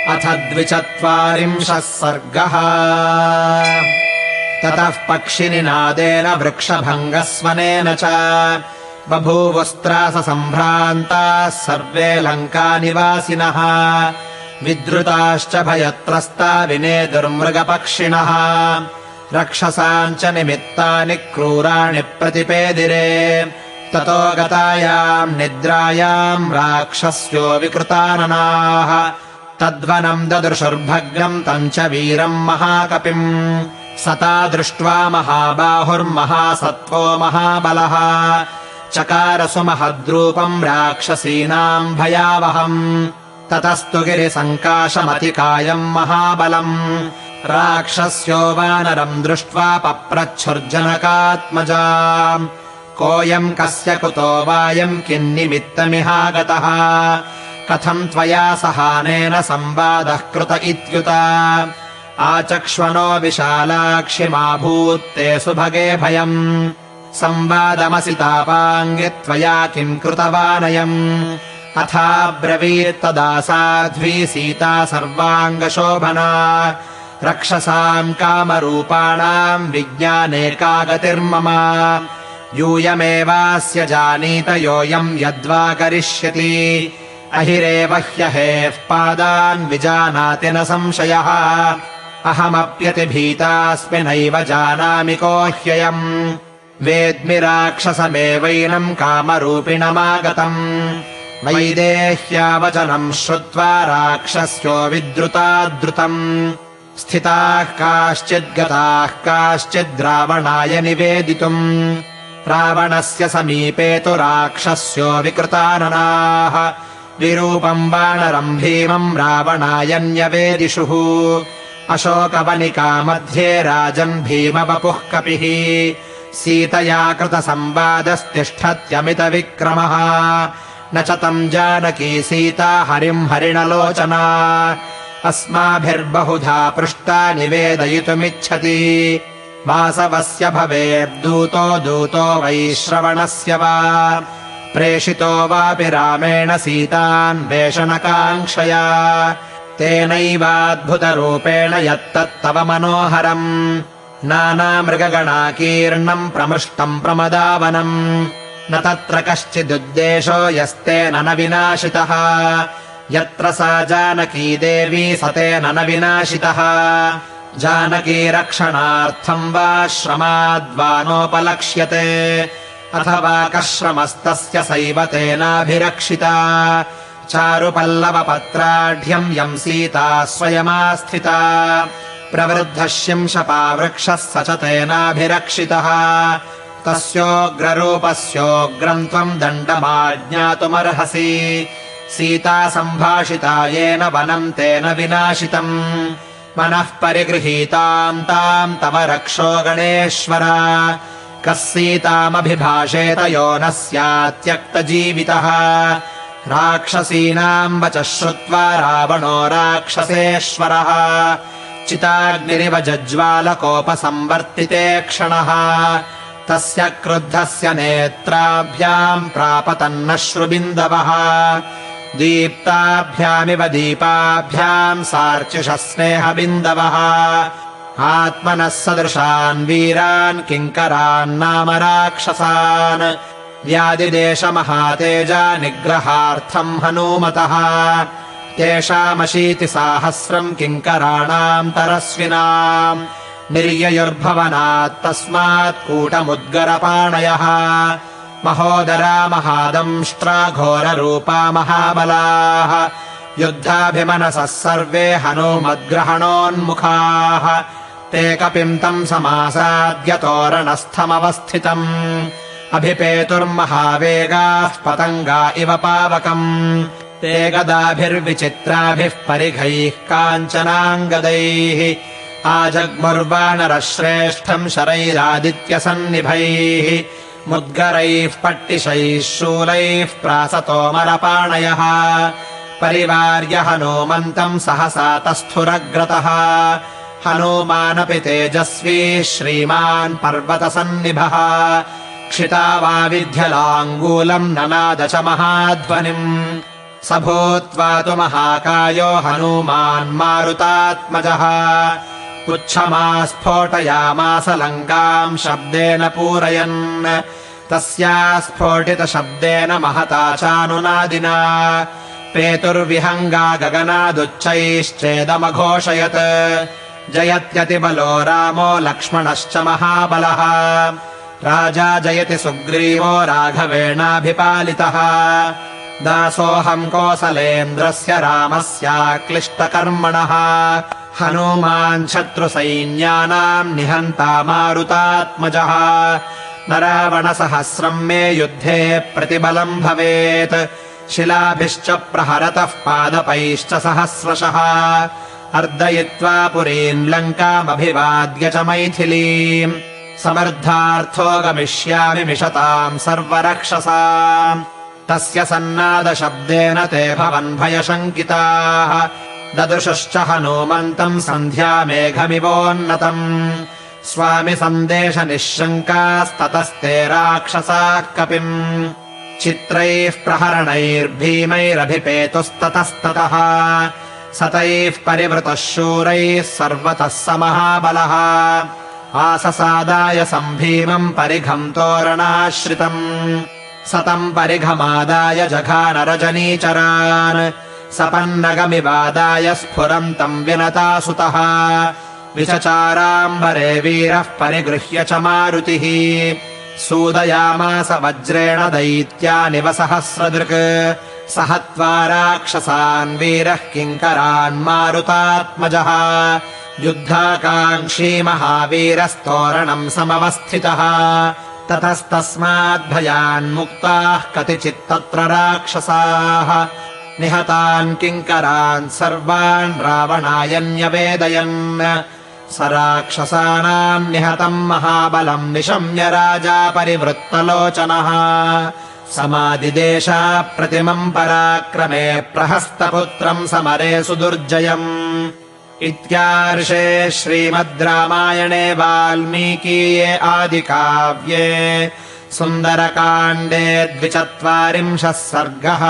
अथ 240 सर्गः। ततः पक्षिनिनादेन वृक्षभङ्गस्वनेन च बभूवुस्त्राससम्भ्रान्ताः सर्वे लङ्कानिवासिनः। विद्रुताश्च भयत्रस्ता विनेदुर्मृगपक्षिणः। रक्षसाम् च निमित्तानि क्रूराणि प्रतिपेदिरे। ततो गतायाम् निद्रायाम् राक्षस्यो विकृताननाः तद्वनम् ददृशुर्भग्नम् तम् च वीरम् महाकपिम्। सता दृष्ट्वा महाबाहुर्महासत्त्वो महाबलः चकारसु महद्रूपम् राक्षसीनाम् भयावहम्। ततस्तु गिरिसङ्काशमतिकायम् महाबलम् राक्षस्यो वानरम् दृष्ट्वा पप्रच्छुर्जनकात्मजा। कोऽयम् कस्य कुतो वायम् किन्निमित्तमिहागतः कथम् त्वया सहानेन संवादः कृत इत्युत। आचक्ष्वनो विशालाक्षिमाभूत्ते सुभगे भयम् संवादमसि तापाङ्गि त्वया किम् कृतवानयम्। अथाब्रवीत्तदा साध्वी सीता सर्वाङ्गशोभना रक्षसाम् कामरूपाणाम् विज्ञाने का गतिर्मम। यूयमेवास्य जानीत योऽयम् यद्वा करिष्यति अहिरेव ह्यहेः पादान् विजानाति न संशयः। अहमप्यतिभीतास्मि नैव जानामि को ह्ययम् वेद्मि राक्षसमेवैनम् कामरूपिणमागतम्। वैदेह्यावचनम् श्रुत्वा राक्षस्यो विद्रुता द्रुतम्। स्थिताः काश्चिद्गताः काश्चिद्रावणाय निवेदितुम्। रावणस्य समीपे तु राक्षस्यो विकृताननाः विरूपम् वानरम् भीमम् रावणाय न्यवेदिषुः। अशोकवनिका मध्ये राजन् भीमवपुः कपिः सीतया कृतसंवादस्तिष्ठत्यमितविक्रमः। न च तम् जानकी सीता हरिम् हरिणलोचना अस्माभिर्बहुधा पृष्टा निवेदयितुमिच्छति। वासवस्य भवेद्दूतो दूतो वैश्रवणस्य वा प्रेषितो वापि रामेण सीतान्वेषणकाङ्क्षया। तेनैवाद्भुतरूपेण यत्तत्तव मनोहरम् नानामृगगणाकीर्णम् प्रमृष्टम् प्रमदावनम्। न तत्र कश्चिदुद्देशो यस्तेन न विनाशितः यत्र सा जानकी देवी स तेन न विनाशितः। जानकी रक्षणार्थम् वा श्रमाद्वा नोपलक्ष्यते अथवा कश्रमस्तस्य सैव तेनाभिरक्षिता। चारुपल्लवपत्राढ्यम् यम् सीता स्वयमास्थिता प्रवृद्धः शिंशपावृक्षः स च तेनाभिरक्षितः। तस्योग्ररूपस्योग्रम् त्वम् दण्डमाज्ञातुमर्हसि। सीता सम्भाषिता येन वनम् तेन विनाशितम्। मनः परिगृहीताम् ताम् तव रक्षो गणेश्वर। कः सीतामभिभाषेत यो न स्यात्यक्तजीवितः। राक्षसीनाम् वचः श्रुत्वा रावणो राक्षसेश्वरः चिताग्निरिव जज्वालकोपसंवर्तिते क्षणः। तस्य क्रुद्धस्य नेत्राभ्याम् प्रापतन्नश्रुबिन्दवः। दीप्ताभ्यामिव दीपाभ्याम् सार्चिषः स्नेहबिन्दवः। आत्मनः सदृशान् वीरान् किङ्करान्नाम राक्षसान् व्यादिदेशमहातेजा निग्रहार्थम् हनूमतः। तेषामशीतिसाहस्रम् किङ्कराणाम् तरस्विनाम् निर्ययुर्भवनात् तस्मात् कूटमुद्गरपाणयः। महोदरा महादंष्ट्रा घोररूपा महाबलाः युद्धाभिमनसः सर्वे हनूमद्ग्रहणोन्मुखाः। ते कपिम् तम् समासाद्य तोरणस्थमवस्थितम् अभिपेतुर्महावेगाः पतङ्गा इव पावकम्। ते गदाभिर्विचित्राभिः परिघैः काञ्चनाङ्गदैः आजग्मुर्वानरश्रेष्ठम् शरैरादित्यसन्निभैः मुद्गरैः पट्टिशैः शूलैः प्रासतोमरपाणयः। परिवार्य हनूमन्तम् सहसा तस्थुरग्रतः। हनूमानपि तेजस्वी श्रीमान् पर्वतसन्निभः। क्षिता वाविध्यलाङ्गूलम् ननाद च महाध्वनिम् स भूत्वा तु महाकायो हनूमान् मारुतात्मजः पुच्छमास्फोटयामास लङ्काम् शब्देन पूरयन् तस्या स्फोटितशब्देन महता चानुनादिना पेतुर्विहङ्गा गगनादुच्चैश्चेदमघोषयत् जयत्यतिबलो रामो लक्ष्मणश्च महाबलः राजा जयति सुग्रीवो राघवेणाभिपालितः दासोऽहम् कोसलेन्द्रस्य रामस्याक्लिष्टकर्मणः हनूमान् शत्रुसैन्यानाम् निहन्ता मारुतात्मजः न रावणसहस्रम् मे युद्धे प्रतिबलम् भवेत् शिलाभिश्च प्रहरतः पादपैश्च सहस्रशः अर्दयित्वा पुरीम् लङ्कामभिवाद्य च मैथिलीम् समर्थार्थो गमिष्यामि मिषताम् सर्वरक्षसाम् तस्य सन्नादशब्देन ते भवन् भयशङ्किताः ददृशश्च हनूमन्तम् सन्ध्यामेघमिवोन्नतम् स्वामि सन्देशनिःशङ्कास्ततस्ते राक्षसाः कपिम् चित्रैः प्रहरणैर्भीमैरभिपेतुस्ततस्ततः सतैः परिवृतः शूरैः सर्वतः स महाबलः आससादाय सम्भीमम् परिघम् तोरणाश्रितम् सतम् परिघमादाय जघानरजनीचरान् सपन्नगमिवादाय स्फुरन्तम् विनतासुतः विचचाराम्बरे वीरः परिगृह्य च मारुतिः सूदयामास वज्रेण दैत्यानिव सहस्रदृक् सहत्वा राक्षसान् वीरः किङ्करान् मारुतात्मजः युद्धाकाङ्क्षी महावीरस्तोरणम् समवस्थितः ततस्तस्माद्भयान्मुक्ताः कतिचित्तत्र राक्षसाः निहतान् किङ्करान् सर्वान् रावणाय न्यवेदयन् स राक्षसानाम् निहतम् महाबलम् निशम्य राजा परिवृत्तलोचनः समादिदेशाप्रतिमम् पराक्रमे प्रहस्तपुत्रम् समरे सुदुर्जयम् इत्यार्षे श्रीमद् रामायणे वाल्मीकीये आदिकाव्ये सुन्दरकाण्डे 42 सर्गः।